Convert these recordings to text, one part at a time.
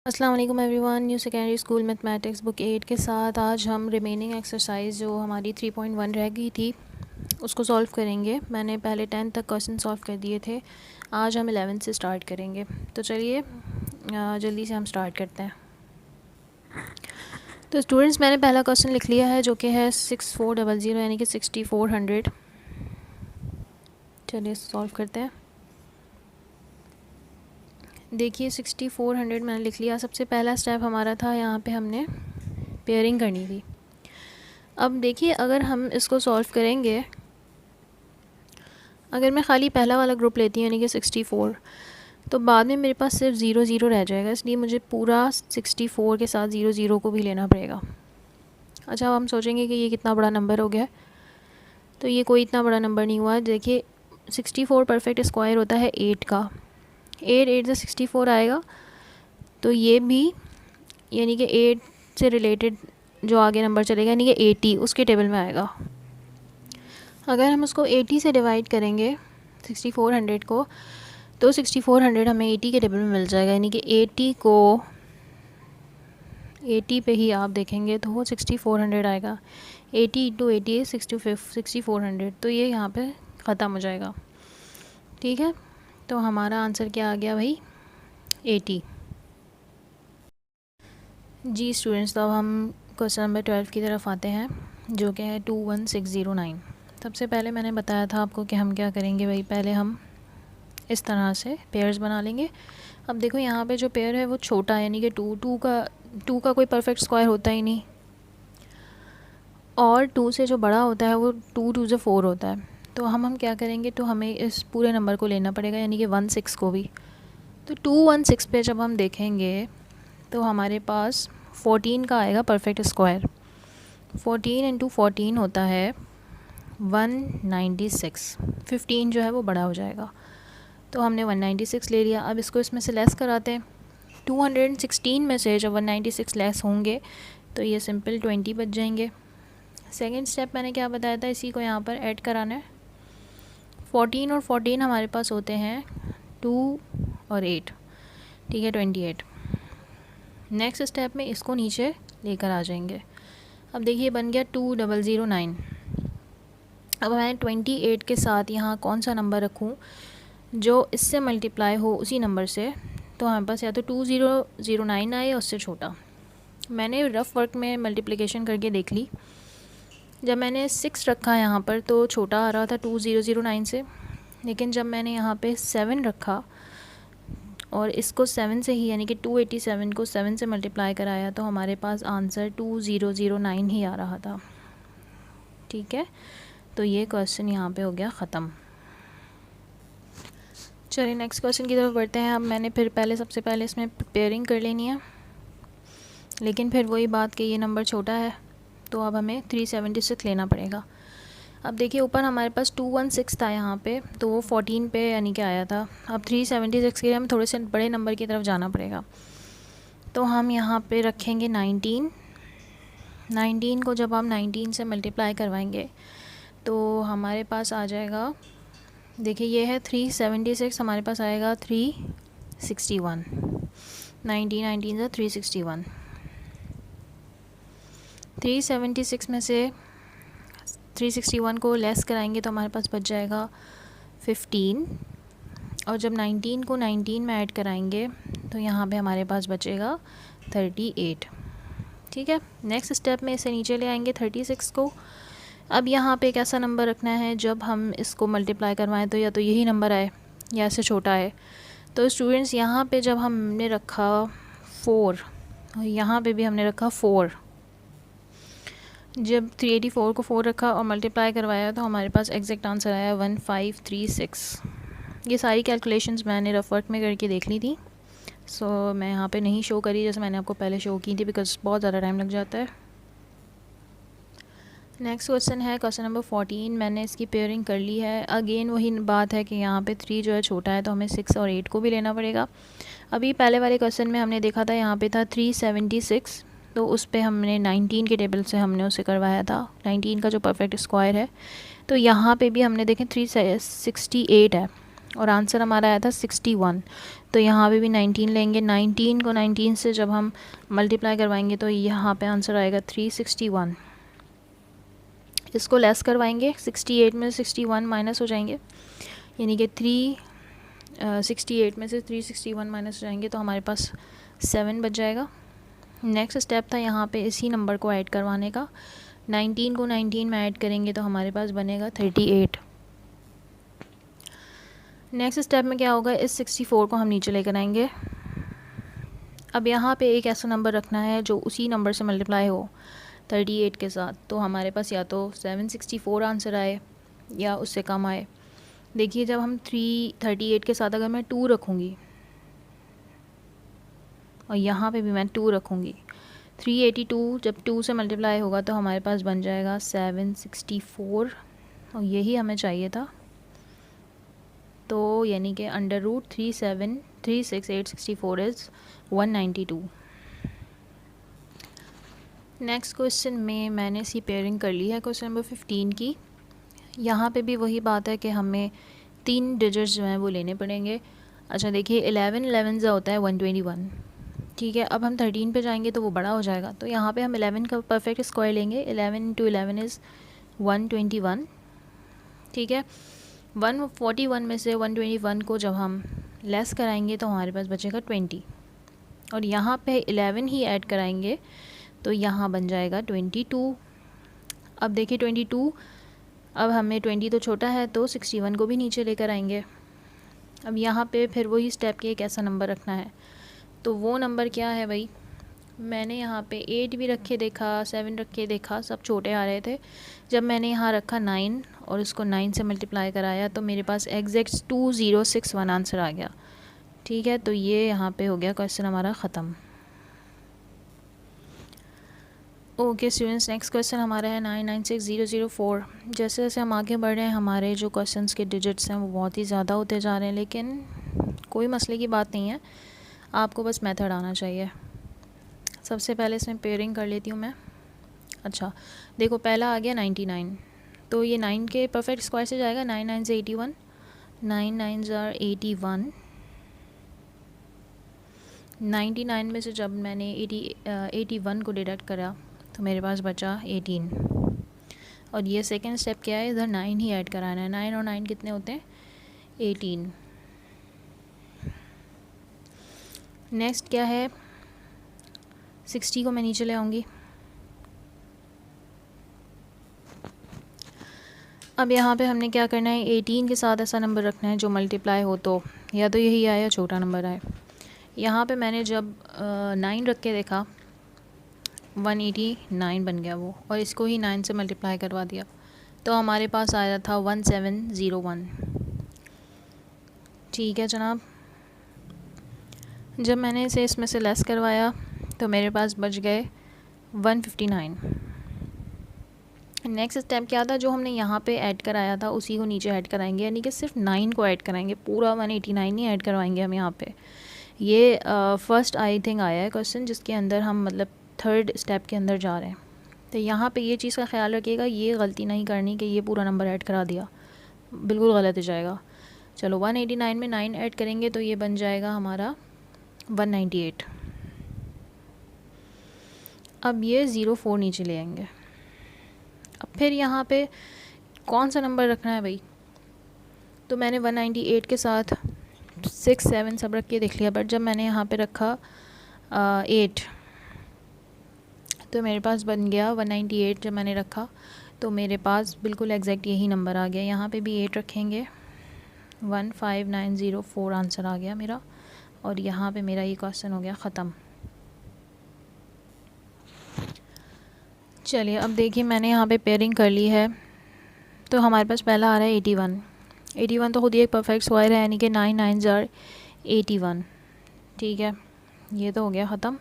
अस्सलाम वालेकुम everyone. New secondary school mathematics book 8 के साथ आज हम रिमेनिंग एक्सरसाइज जो हमारी 3.1 रह गई थी उसको सॉल्व करेंगे। मैंने पहले 10 तक क्वेश्चन सॉल्व कर दिए थे, आज हम 11 से स्टार्ट करेंगे। तो चलिए जल्दी से हम स्टार्ट करते हैं। तो स्टूडेंट्स, मैंने पहला क्वेश्चन लिख लिया है जो कि है 6400 यानी कि 6400। चलिए सॉल्व करते हैं। देखिए 6400 मैंने लिख लिया। सबसे पहला स्टेप हमारा था, यहाँ पे हमने पेयरिंग करनी थी। अब देखिए अगर हम इसको सॉल्व करेंगे, अगर मैं ख़ाली पहला वाला ग्रुप लेती हूँ यानी कि 64, तो बाद में मेरे पास सिर्फ 0 0 रह जाएगा, इसलिए मुझे पूरा 64 के साथ 0 0 को भी लेना पड़ेगा। अच्छा, अब हम सोचेंगे कि ये कितना बड़ा नंबर हो गया, तो ये कोई इतना बड़ा नंबर नहीं हुआ। देखिए 64 परफेक्ट स्क्वायर होता है 8 का, 8 8 से 64 आएगा, तो ये भी यानी कि 8 से रिलेटेड जो आगे नंबर चलेगा यानी कि 80 उसके टेबल में आएगा। अगर हम उसको 80 से डिवाइड करेंगे 6400 को, तो 6400 हमें 80 के टेबल में मिल जाएगा, यानी कि 80 को 80 पे ही आप देखेंगे तो वो 6400 आएगा। 80 इंटू 80 है 6400, तो ये यहाँ पे ख़त्म हो जाएगा। ठीक है, तो हमारा आंसर क्या आ गया भाई? 80। जी स्टूडेंट्स, तो अब हम क्वेश्चन नंबर 12 की तरफ आते हैं जो कि है 21609। सबसे पहले मैंने बताया था आपको कि हम क्या करेंगे भाई, पहले हम इस तरह से पेयर्स बना लेंगे। अब देखो यहाँ पे जो पेयर है वो छोटा है, यानी कि टू का कोई परफेक्ट स्क्वायर होता ही नहीं, और 2 से जो बड़ा होता है वो 2 2 से 4 होता है। तो हम क्या करेंगे, तो हमें इस पूरे नंबर को लेना पड़ेगा, यानी कि 16 को भी। तो 216 पे जब हम देखेंगे तो हमारे पास 14 का आएगा परफेक्ट स्क्वायर। 14 इंटू 14 होता है 196। 15 जो है वो बड़ा हो जाएगा, तो हमने 196 ले लिया। अब इसको इसमें से लेस कराते हैं। 216 में से जब 196 लेस होंगे तो ये सिंपल 20 बच जाएंगे। सेकंड स्टेप मैंने क्या बताया था, इसी को यहाँ पर ऐड कराना है। 14 और 14 हमारे पास होते हैं 2 और 8, ठीक है 28। नेक्स्ट स्टेप में इसको नीचे लेकर आ जाएंगे। अब देखिए बन गया 2009। अब मैं 28 के साथ यहाँ कौन सा नंबर रखूँ जो इससे मल्टीप्लाई हो उसी नंबर से, तो हमारे पास या तो 2009 आए या उससे छोटा। मैंने रफ़ वर्क में मल्टीप्लिकेशन करके देख ली। जब मैंने 6 रखा यहाँ पर तो छोटा आ रहा था 2009 से, लेकिन जब मैंने यहाँ पे 7 रखा और इसको 7 से ही यानी कि 287 को 7 से मल्टीप्लाई कराया, तो हमारे पास आंसर 2009 ही आ रहा था। ठीक है, तो ये क्वेश्चन यहाँ पे हो गया ख़त्म। चलिए नेक्स्ट क्वेश्चन की तरफ बढ़ते हैं। अब मैंने फिर सबसे पहले इसमें पेयरिंग कर लेनी है, लेकिन फिर वही बात कि ये नंबर छोटा है, तो अब हमें 376 लेना पड़ेगा। अब देखिए ऊपर हमारे पास 216 था यहाँ पे, तो वो 14 पे यानी कि आया था। अब 376 के लिए हमें थोड़े से बड़े नंबर की तरफ जाना पड़ेगा, तो हम यहाँ पे रखेंगे 19। 19 को जब हम 19 से मल्टीप्लाई करवाएंगे तो हमारे पास आ जाएगा, देखिए ये है 376, हमारे पास आएगा 361। 19 से 361। 376 में से 361 को लेस कराएंगे तो हमारे पास बच जाएगा 15, और जब 19 को 19 में ऐड कराएंगे तो यहाँ पे हमारे पास बचेगा 38। ठीक है, नेक्स्ट स्टेप में इसे नीचे ले आएंगे 36 को। अब यहाँ पे एक ऐसा नंबर रखना है जब हम इसको मल्टीप्लाई करवाएं तो या तो यही नंबर आए या इससे छोटा है। तो स्टूडेंट्स यहाँ पे जब हमने रखा 4, यहाँ पे भी हमने रखा 4, जब 384 को 4 रखा और मल्टीप्लाई करवाया तो हमारे पास एग्जैक्ट आंसर आया 1536। ये सारी कैलकुलेशंस मैंने रफ वर्क में करके देख ली थी, सो मैं यहाँ पे नहीं शो करी जैसे मैंने आपको पहले शो की थी, बिकॉज बहुत ज़्यादा टाइम लग जाता है। नेक्स्ट क्वेश्चन है क्वेश्चन नंबर 14। मैंने इसकी पेयरिंग कर ली है। अगेन वही बात है कि यहाँ पे 3 जो है छोटा है, तो हमें 6 और 8 को भी लेना पड़ेगा। अभी पहले वाले क्वेश्चन में हमने देखा था यहाँ पे था 376, तो उस पर हमने 19 के टेबल से हमने उसे करवाया था, 19 का जो परफेक्ट स्क्वायर है। तो यहाँ पे भी हमने देखें 368 है, और आंसर हमारा आया था 61। तो यहाँ पे भी 19 लेंगे, 19 को 19 से जब हम मल्टीप्लाई करवाएंगे तो यहाँ पे आंसर आएगा 361। इसको लेस करवाएंगे, 68 में 61 माइनस हो जाएंगे, यानी कि 68 में से 361 माइनस हो जाएंगे तो हमारे पास 7 बच जाएगा। नेक्स्ट स्टेप था यहाँ पे इसी नंबर को ऐड करवाने का। 19 को 19 में ऐड करेंगे तो हमारे पास बनेगा 38। नेक्स्ट स्टेप में क्या होगा, इस 64 को हम नीचे लेकर आएंगे। अब यहाँ पे एक ऐसा नंबर रखना है जो उसी नंबर से मल्टीप्लाई हो 38 के साथ। तो हमारे पास या तो 764 आंसर आए या उससे कम आए। देखिए जब हम 338 के साथ अगर मैं 2 रखूँगी और यहाँ पे भी मैं 2 रखूँगी, 382 जब 2 से मल्टीप्लाई होगा तो हमारे पास बन जाएगा 764 और यही हमें चाहिए था। तो यानी कि √3736864 इज़ 192। नेक्स्ट क्वेश्चन में मैंने सी पेयरिंग कर ली है, क्वेश्चन नंबर 15 की। यहाँ पे भी वही बात है कि हमें 3 डिजिट्स जो हैं वो लेने पड़ेंगे। अच्छा देखिए 11 11 होता है 121, ठीक है। अब हम 13 पे जाएंगे तो वो बड़ा हो जाएगा, तो यहाँ पे हम 11 का परफेक्ट स्क्वायर लेंगे। 11 × 11 इज़ 121, ठीक है। 141 में से 121 को जब हम लेस कराएंगे तो हमारे पास बचेगा 20 और यहाँ पे 11 ही ऐड कराएंगे तो यहाँ बन जाएगा 22। अब देखिए 22, अब हमें 20 तो छोटा है तो 61 को भी नीचे लेकर आएंगे। अब यहाँ पे फिर वही स्टेप के एक ऐसा नंबर रखना है, तो वो नंबर क्या है भाई, मैंने यहाँ पे 8 भी रखे देखा, 7 रखे देखा, सब छोटे आ रहे थे। जब मैंने यहाँ रखा 9 और इसको 9 से मल्टीप्लाई कराया तो मेरे पास एग्जैक्ट 2061 आंसर आ गया, ठीक है। तो ये यहाँ पे हो गया क्वेश्चन हमारा ख़त्म। ओके स्टूडेंट्स, नेक्स्ट क्वेश्चन हमारा है 996004। जैसे जैसे हम आगे बढ़ रहे हैं हमारे जो क्वेश्चंस के डिजिट्स हैं वो बहुत ही ज़्यादा होते जा रहे हैं, लेकिन कोई मसले की बात नहीं है, आपको बस मेथड आना चाहिए। सबसे पहले इसमें पेयरिंग कर लेती हूँ मैं। अच्छा देखो पहला आ गया 99, तो ये 9 के परफेक्ट स्क्वायर से जाएगा। 9 9 से 81, 9 9 are 81। 99 में से जब मैंने 81 को डिडक्ट करा तो मेरे पास बचा 18 और ये सेकंड स्टेप क्या है, इधर 9 ही ऐड कराना है। 9 और 9 कितने होते हैं, 18। नेक्स्ट क्या है, 60 को मैं नीचे ले आऊँगी। अब यहाँ पे हमने क्या करना है, 18 के साथ ऐसा नंबर रखना है जो मल्टीप्लाई हो तो या तो यही आए या छोटा नंबर आए। यहाँ पे मैंने जब 9 रख के देखा 189 बन गया वो, और इसको ही 9 से मल्टीप्लाई करवा दिया तो हमारे पास आया था 1701, ठीक है जनाब। जब मैंने इसे इसमें से लेस करवाया तो मेरे पास बच गए 159। नेक्स्ट स्टेप क्या था, जो हमने यहाँ पे ऐड कराया था उसी को नीचे ऐड कराएंगे, यानी कि सिर्फ 9 को ऐड कराएंगे, पूरा 189 नहीं ऐड करवाएंगे हम यहाँ पे। ये फर्स्ट आई थिंक आया है क्वेश्चन जिसके अंदर हम मतलब थर्ड स्टेप के अंदर जा रहे हैं, तो यहाँ पे ये चीज़ का ख्याल रखिएगा, ये गलती नहीं करनी कि ये पूरा नंबर ऐड करा दिया, बिल्कुल गलत हो जाएगा। चलो 189 में 9 ऐड करेंगे तो ये बन जाएगा हमारा 198। अब ये 04 नीचे ले आएंगे। अब फिर यहाँ पे कौन सा नंबर रखना है भाई, तो मैंने 198 के साथ 6 7 सब रख के देख लिया, बट जब मैंने यहाँ पे रखा 8 तो मेरे पास बन गया 198। जब मैंने रखा तो मेरे पास बिल्कुल एग्जैक्ट यही नंबर आ गया। यहाँ पे भी 8 रखेंगे, 15904 आंसर आ गया मेरा, और यहाँ पे मेरा ये क्वेश्चन हो गया ख़त्म। चलिए अब देखिए मैंने यहाँ पे पेयरिंग कर ली है, तो हमारे पास पहला आ रहा है 81। 81 तो खुद ही एक परफेक्ट स्क्वायर है, यानी कि 9 9 are 81, ठीक है। ये तो हो गया ख़त्म।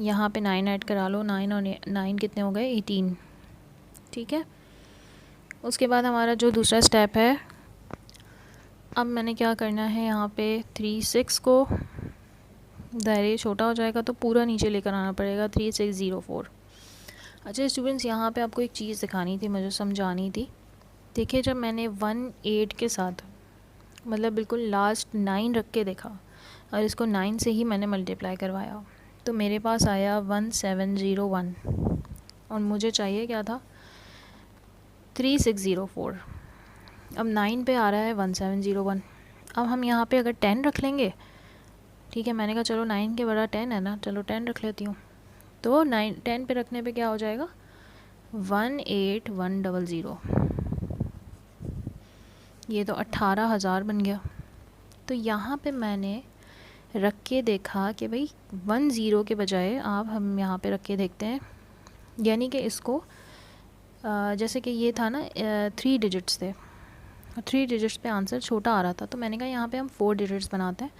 यहाँ पे 9 ऐड करा लो, 9 और 9 कितने हो गए, 18, ठीक है। उसके बाद हमारा जो दूसरा स्टेप है, अब मैंने क्या करना है, यहाँ पे 36 को दायरे छोटा हो जाएगा तो पूरा नीचे लेकर आना पड़ेगा, 3604। अच्छा स्टूडेंट्स, यहाँ पे आपको एक चीज़ दिखानी थी, मुझे समझानी थी। देखिए जब मैंने 18 के साथ मतलब बिल्कुल लास्ट 9 रख के देखा और इसको 9 से ही मैंने मल्टीप्लाई करवाया, तो मेरे पास आया 1701 और मुझे चाहिए क्या था 3604। अब 9 पे आ रहा है 1701। अब हम यहाँ पे अगर 10 रख लेंगे, ठीक है, मैंने कहा चलो 9 के बड़ा 10 है ना, चलो 10 रख लेती हूँ। तो 10 पे रखने पे क्या हो जाएगा 18100, ये तो 18,000 बन गया। तो यहाँ पे मैंने रख के देखा कि भाई 10 के बजाय आप हम यहाँ पे रख के देखते हैं, यानी कि इसको जैसे कि ये था ना 3 डिजिट्स थे, 3 डिजिट्स पे आंसर छोटा आ रहा था, तो मैंने कहा यहाँ पे हम 4 डिजिट्स बनाते हैं,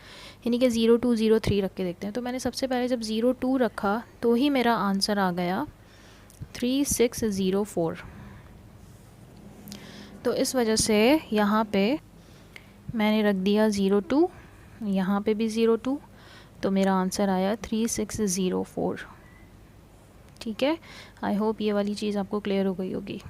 यानी कि 0203 रख के देखते हैं। तो मैंने सबसे पहले जब 02 रखा तो ही मेरा आंसर आ गया 3604। तो इस वजह से यहाँ पे मैंने रख दिया 02, यहाँ पे भी 02, तो मेरा आंसर आया 3604। ठीक है, आई होप ये वाली चीज़ आपको क्लियर हो गई होगी।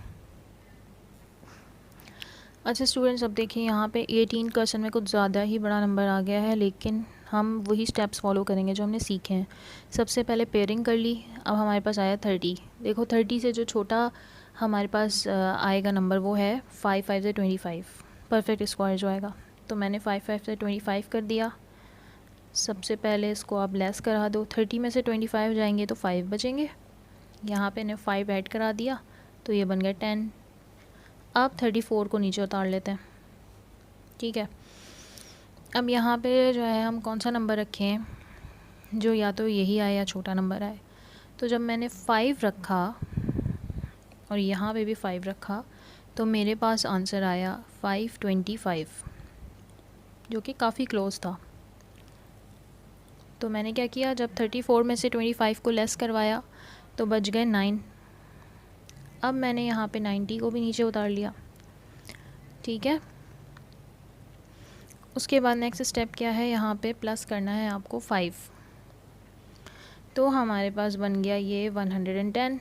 अच्छा स्टूडेंट्स, अब देखिए यहाँ पे 18 क्वेश्चन में कुछ ज़्यादा ही बड़ा नंबर आ गया है, लेकिन हम वही स्टेप्स फॉलो करेंगे जो हमने सीखे हैं। सबसे पहले पेयरिंग कर ली, अब हमारे पास आया 30। देखो 30 से जो छोटा हमारे पास आएगा नंबर वो है 5 से 25, परफेक्ट स्क्वायर जो आएगा। तो मैंने 5 से 25 कर दिया। सबसे पहले इसको आप लेस करा दो, 30 में से 25 जाएंगे तो 5 बचेंगे, यहाँ पे ने 5 ऐड करा दिया तो ये बन गया 10। अब 34 को नीचे उतार लेते हैं, ठीक है। अब यहाँ पे जो है हम कौन सा नंबर रखें जो या तो यही आए या छोटा नंबर आए। तो जब मैंने 5 रखा और यहाँ पे भी 5 रखा तो मेरे पास आंसर आया 525, जो कि काफ़ी क्लोज था। तो मैंने क्या किया, जब 34 में से 25 को लेस करवाया तो बच गए 9। अब मैंने यहाँ पे 90 को भी नीचे उतार लिया, ठीक है। उसके बाद नेक्स्ट स्टेप क्या है, यहाँ पे प्लस करना है आपको 5, तो हमारे पास बन गया ये 110।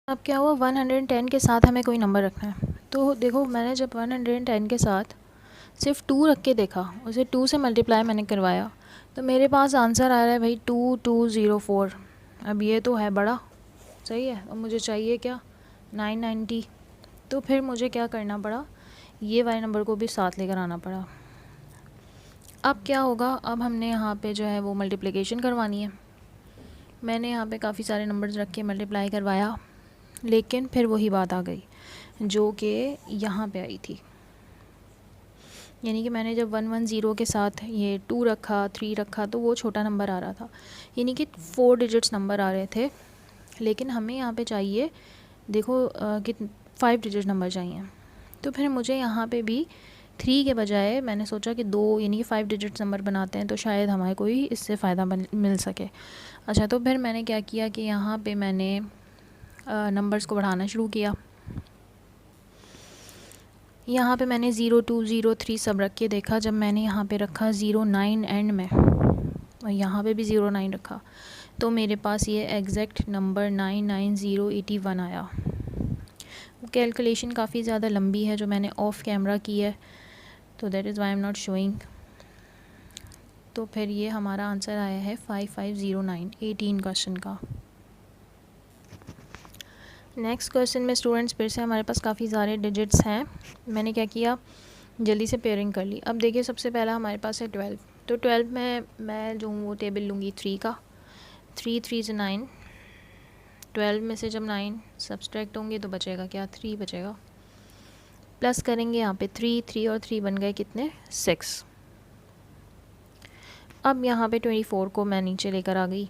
अब क्या हुआ, 110 के साथ हमें कोई नंबर रखना है। तो देखो मैंने जब 110 के साथ सिर्फ 2 रख के देखा, उसे 2 से मल्टीप्लाई मैंने करवाया, तो मेरे पास आंसर आ रहा है भाई 2204। अब ये तो है बड़ा, सही है। अब मुझे चाहिए क्या 990, तो फिर मुझे क्या करना पड़ा, ये वाले नंबर को भी साथ लेकर आना पड़ा। अब क्या होगा, अब हमने यहाँ पे जो है वो मल्टीप्लिकेशन करवानी है। मैंने यहाँ पे काफ़ी सारे नंबर्स रख के मल्टीप्लाई करवाया, लेकिन फिर वही बात आ गई जो कि यहाँ पे आई थी, यानी कि मैंने जब 110 के साथ ये 2 रखा 3 रखा तो वो छोटा नंबर आ रहा था, यानी कि 4 डिजिट्स नंबर आ रहे थे। लेकिन हमें यहाँ पे चाहिए देखो कि 5 डिजिट नंबर चाहिए। तो फिर मुझे यहाँ पे भी 3 के बजाय मैंने सोचा कि 2 यानी कि 5 डिजिट नंबर बनाते हैं तो शायद हमारे को ही इससे फ़ायदा मिल सके। अच्छा, तो फिर मैंने क्या किया कि यहाँ पे मैंने नंबर्स को बढ़ाना शुरू किया। यहाँ पे मैंने 02, 03 सब रख के देखा। जब मैंने यहाँ पे रखा 09 एंड में और यहाँ पे भी 09 रखा तो मेरे पास ये एग्जैक्ट नंबर 99081 आया। कैलकुलेशन काफ़ी ज़्यादा लंबी है जो मैंने ऑफ कैमरा की है, तो that is why I am not showing. तो फिर ये हमारा आंसर आया है 5509, 18 क्वेश्चन का। नेक्स्ट क्वेश्चन में स्टूडेंट्स फिर से हमारे पास काफ़ी सारे डिजिट्स हैं। मैंने क्या किया, जल्दी से पेयरिंग कर ली। अब देखिए सबसे पहला हमारे पास है 12, तो 12 में मैं जो हूँ वो टेबल लूँगी 3 का, 3 3 से 9, 12 में से जब 9 सब्सट्रैक्ट होंगे तो बचेगा क्या, 3 बचेगा। प्लस करेंगे यहाँ पे 3 3 और 3 बन गए कितने, 6। अब यहाँ पे 24 को मैं नीचे लेकर आ गई।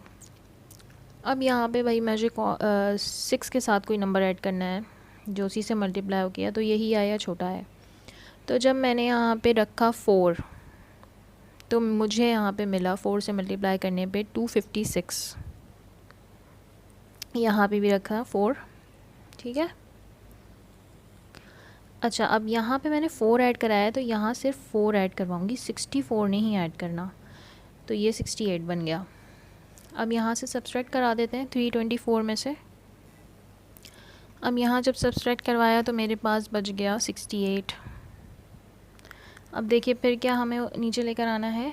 अब यहाँ पे भाई मुझे 6 के साथ कोई नंबर ऐड करना है जो उसी से मल्टीप्लाई हो गया, तो यही आया छोटा है। तो जब मैंने यहाँ पे रखा 4 तो मुझे यहाँ पे मिला 4 से मल्टीप्लाई करने पे 256। यहाँ पे भी रखा 4, ठीक है। अच्छा, अब यहाँ पे मैंने 4 ऐड कराया तो यहाँ सिर्फ 4 ऐड करवाऊँगी, 64 नहीं ऐड करना, तो ये 68 बन गया। अब यहाँ से सब्सट्रैक्ट करा देते हैं 324 में से। अब यहाँ जब सब्सट्रैक्ट करवाया तो मेरे पास बच गया 68। अब देखिए फिर क्या हमें नीचे लेकर आना है,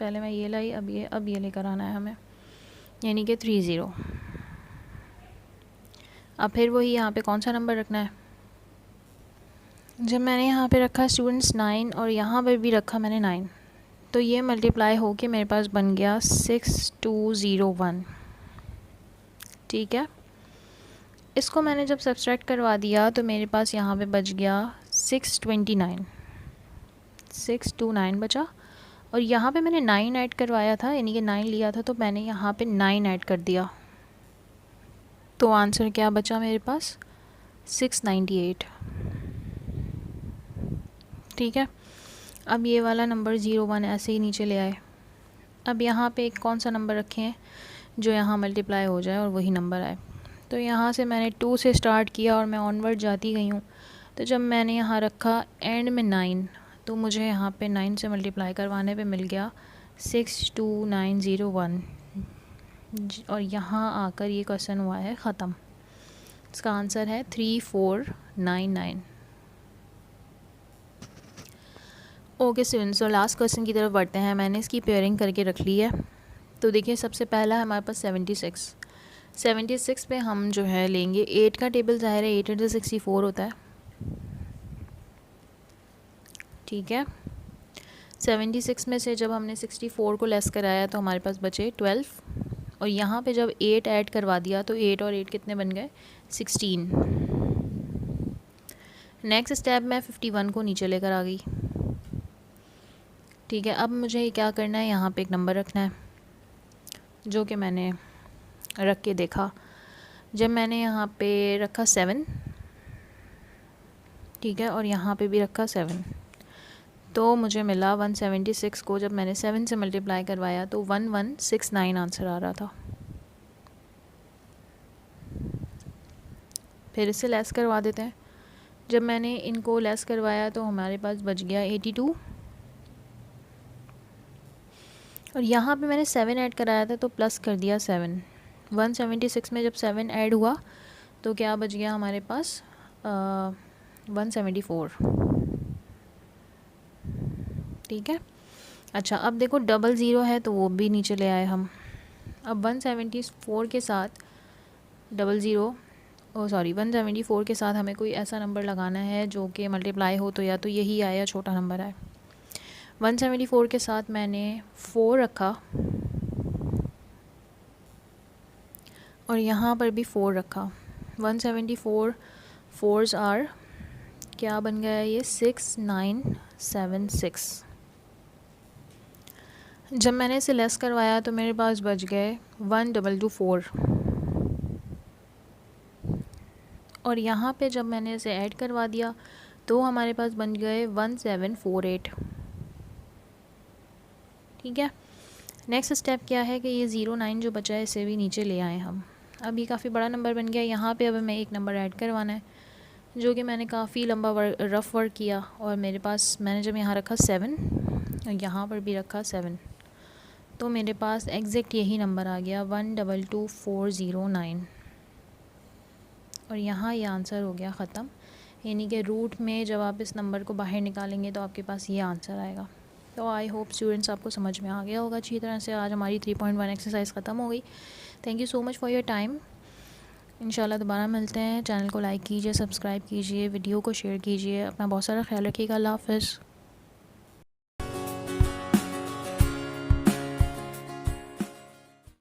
पहले मैं ये लाई, अब ये लेकर आना है हमें, यानी कि 30। अब फिर वही यहाँ पे कौन सा नंबर रखना है, जब मैंने यहाँ पे रखा स्टूडेंट्स 9 और यहाँ पर भी रखा मैंने 9, तो ये मल्टीप्लाई हो के मेरे पास बन गया 6201। ठीक है, इसको मैंने जब सब्सट्रैक्ट करवा दिया तो मेरे पास यहाँ पे बच गया 629 बचा। और यहाँ पे मैंने 9 ऐड करवाया था, यानी कि 9 लिया था, तो मैंने यहाँ पे 9 ऐड कर दिया, तो आंसर क्या बचा मेरे पास 698। ठीक है, अब ये वाला नंबर 01 ऐसे ही नीचे ले आए। अब यहाँ पे एक कौन सा नंबर रखे हैं जो यहाँ मल्टीप्लाई हो जाए और वही नंबर आए, तो यहाँ से मैंने 2 से स्टार्ट किया और मैं ऑनवर्ड जाती गई हूँ। तो जब मैंने यहाँ रखा एंड में 9, तो मुझे यहाँ पे 9 से मल्टीप्लाई करवाने पे मिल गया 62901, और यहाँ आकर ये क्वेश्चन हुआ है ख़त्म। इसका आंसर है 3499। ओके स्टूडेंट्स, तो लास्ट क्वेश्चन की तरफ बढ़ते हैं। मैंने इसकी पेयरिंग करके रख ली है। तो देखिए सबसे पहला है हमारे पास 76 पे हम जो है लेंगे 8 का टेबल, ज़ाहिर है 8 × 64 होता है। ठीक है, 76 में से जब हमने 64 को लेस कराया तो हमारे पास बचे 12, और यहाँ पे जब 8 ऐड करवा दिया तो 8 और 8 कितने बन गए 16। नेक्स्ट स्टेप में 51 को नीचे लेकर आ गई। ठीक है, अब मुझे क्या करना है, यहाँ पे एक नंबर रखना है, जो कि मैंने रख के देखा। जब मैंने यहाँ पे रखा 7, ठीक है, और यहाँ पे भी रखा 7, तो मुझे मिला 176 को जब मैंने 7 से मल्टीप्लाई करवाया तो 1169 आंसर आ रहा था। फिर इससे लेस करवा देते हैं। जब मैंने इनको लेस करवाया तो हमारे पास बच गया 82, और यहाँ पे मैंने 7 ऐड कराया था तो प्लस कर दिया 7। 176 में जब 7 ऐड हुआ तो क्या बच गया हमारे पास 174। ठीक है, अच्छा अब देखो 00 है तो वो भी नीचे ले आए हम। अब 174 के साथ 174 के साथ हमें कोई ऐसा नंबर लगाना है जो कि मल्टीप्लाई हो, तो या तो यही आए या छोटा नंबर आए। 174 के साथ मैंने 4 रखा और यहाँ पर भी 4 रखा। 174 4s आर क्या बन गया ये 6976। जब मैंने इसे लेस करवाया तो मेरे पास बच गए 1224, और यहाँ पे जब मैंने इसे ऐड करवा दिया तो हमारे पास बन गए 1748। ठीक है, नेक्स्ट स्टेप क्या है कि ये 09 जो बचा है इसे भी नीचे ले आए हम। अब ये काफ़ी बड़ा नंबर बन गया। यहाँ पे अब हमें एक नंबर ऐड करवाना है, जो कि मैंने काफ़ी लंबा रफ़ वर्क किया, और मेरे पास मैंने जब यहाँ रखा 7 और यहाँ पर भी रखा 7, तो मेरे पास एग्जैक्ट यही नंबर आ गया 122409, और यहाँ ये आंसर हो गया ख़त्म। यानी कि रूट में जब आप इस नंबर को बाहर निकालेंगे तो आपके पास ये आंसर आएगा। तो आई होप स्टूडेंट्स आपको समझ में आ गया होगा अच्छी तरह से। आज हमारी 3.1 एक्सरसाइज ख़त्म हो गई। Thank you so much for your time. इंशाल्लाह दोबारा मिलते हैं। चैनल को लाइक कीजिए, सब्सक्राइब कीजिए, वीडियो को शेयर कीजिए। अपना बहुत सारा ख्याल रखिएगा। अल्लाह हाफ़िज़।